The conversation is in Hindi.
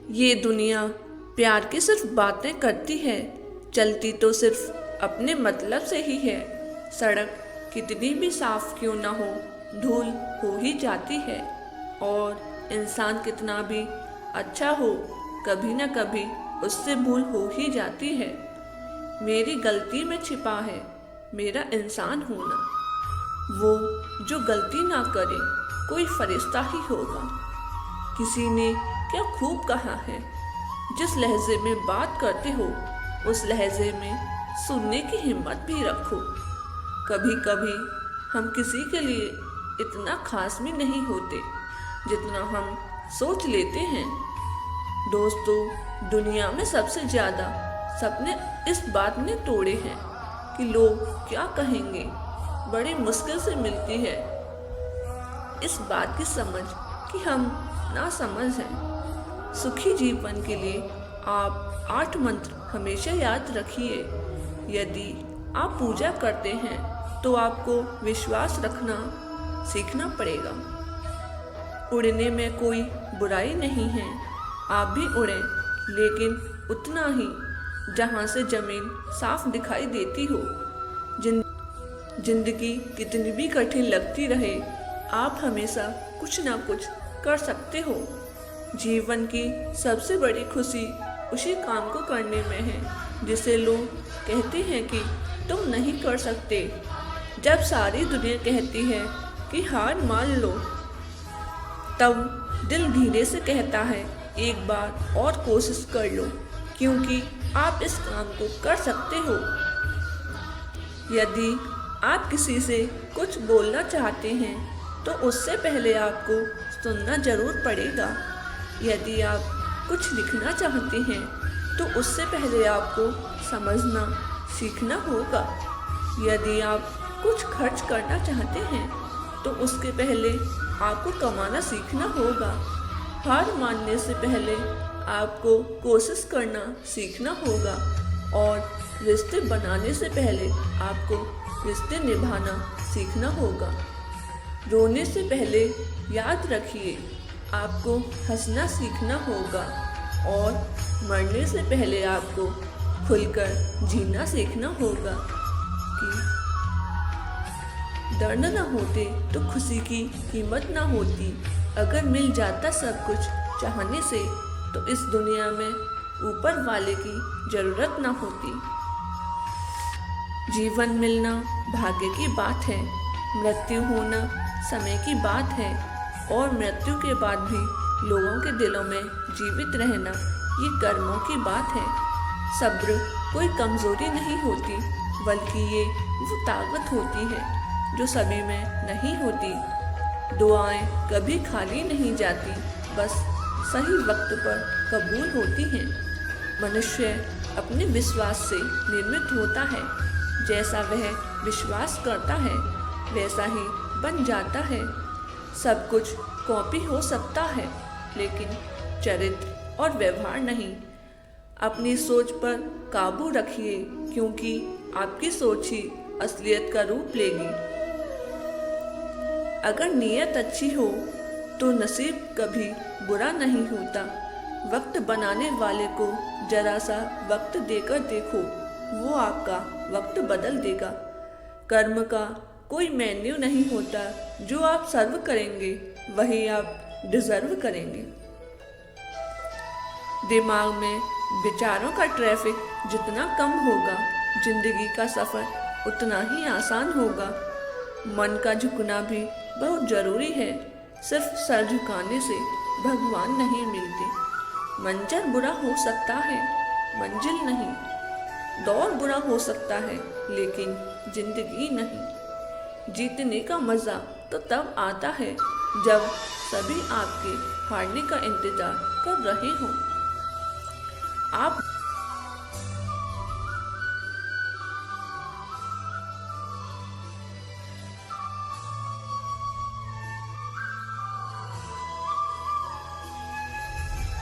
ये दुनिया प्यार की सिर्फ बातें करती है, चलती तो सिर्फ अपने मतलब से ही है। सड़क कितनी भी साफ क्यों ना हो, धूल हो ही जाती है। और इंसान कितना भी अच्छा हो, कभी ना कभी उससे भूल हो ही जाती है। मेरी गलती में छिपा है मेरा इंसान होना। वो जो गलती ना करे कोई फरिश्ता ही होगा। किसी ने क्या खूब कहा है, जिस लहजे में बात करते हो उस लहजे में सुनने की हिम्मत भी रखो। कभी कभी हम किसी के लिए इतना खास भी नहीं होते जितना हम सोच लेते हैं। दोस्तों, दुनिया में सबसे ज़्यादा सपने इस बात ने तोड़े हैं कि लोग क्या कहेंगे, बड़ी मुश्किल से मिलती है इस बात की समझ कि हम ना समझ हैं। सुखी जीवन के लिए आप 8 मंत्र हमेशा याद रखिए। यदि आप पूजा करते हैं तो आपको विश्वास रखना सीखना पड़ेगा। उड़ने में कोई बुराई नहीं है, आप भी उड़ें, लेकिन उतना ही जहाँ से ज़मीन साफ दिखाई देती हो। जिंदगी कितनी भी कठिन लगती रहे, आप हमेशा कुछ ना कुछ कर सकते हो। जीवन की सबसे बड़ी खुशी उसी काम को करने में है जिसे लोग कहते हैं कि तुम नहीं कर सकते। जब सारी दुनिया कहती है कि हार मान लो, तब दिल धीरे से कहता है एक बार और कोशिश कर लो, क्योंकि आप इस काम को कर सकते हो। यदि आप किसी से कुछ बोलना चाहते हैं तो उससे पहले आपको सुनना जरूर पड़ेगा। यदि आप कुछ लिखना चाहते हैं तो उससे पहले आपको समझना सीखना होगा। यदि आप कुछ खर्च करना चाहते हैं तो उसके पहले आपको कमाना सीखना होगा। हार मानने से पहले आपको कोशिश करना सीखना होगा और रिश्ते बनाने से पहले आपको रिश्ते निभाना सीखना होगा। रोने से पहले याद रखिए आपको हंसना सीखना होगा और मरने से पहले आपको खुलकर जीना सीखना होगा। कि दर्द ना होते तो खुशी की कीमत ना होती। अगर मिल जाता सब कुछ चाहने से तो इस दुनिया में ऊपर वाले की जरूरत ना होती। जीवन मिलना भाग्य की बात है, मृत्यु होना समय की बात है और मृत्यु के बाद भी लोगों के दिलों में जीवित रहना ये कर्मों की बात है। सब्र कोई कमजोरी नहीं होती, बल्कि ये वो ताकत होती है जो सभी में नहीं होती। दुआएं कभी खाली नहीं जाती, बस सही वक्त पर कबूल होती हैं। मनुष्य अपने विश्वास से निर्मित होता है, जैसा वह विश्वास करता है वैसा ही बन जाता है। सब कुछ कॉपी हो सकता है, लेकिन चरित्र और व्यवहार नहीं। अपनी सोच पर काबू रखिए, क्योंकि आपकी सोच ही असलियत का रूप लेगी। अगर नीयत अच्छी हो तो नसीब कभी बुरा नहीं होता। वक्त बनाने वाले को जरा सा वक्त देकर देखो, वो आपका वक्त बदल देगा। कर्म का कोई मेन्यू नहीं होता, जो आप सर्व करेंगे वही आप डिजर्व करेंगे। दिमाग में विचारों का ट्रैफिक जितना कम होगा, जिंदगी का सफर उतना ही आसान होगा। मन का झुकना भी बहुत जरूरी है, सिर्फ सर झुकाने से भगवान नहीं मिलते। मंजर बुरा हो सकता है, मंजिल नहीं। दौर बुरा हो सकता है, लेकिन जिंदगी नहीं। जीतने का मजा तो तब आता है जब सभी आपके हारने का इंतजार कर रहे हों। आप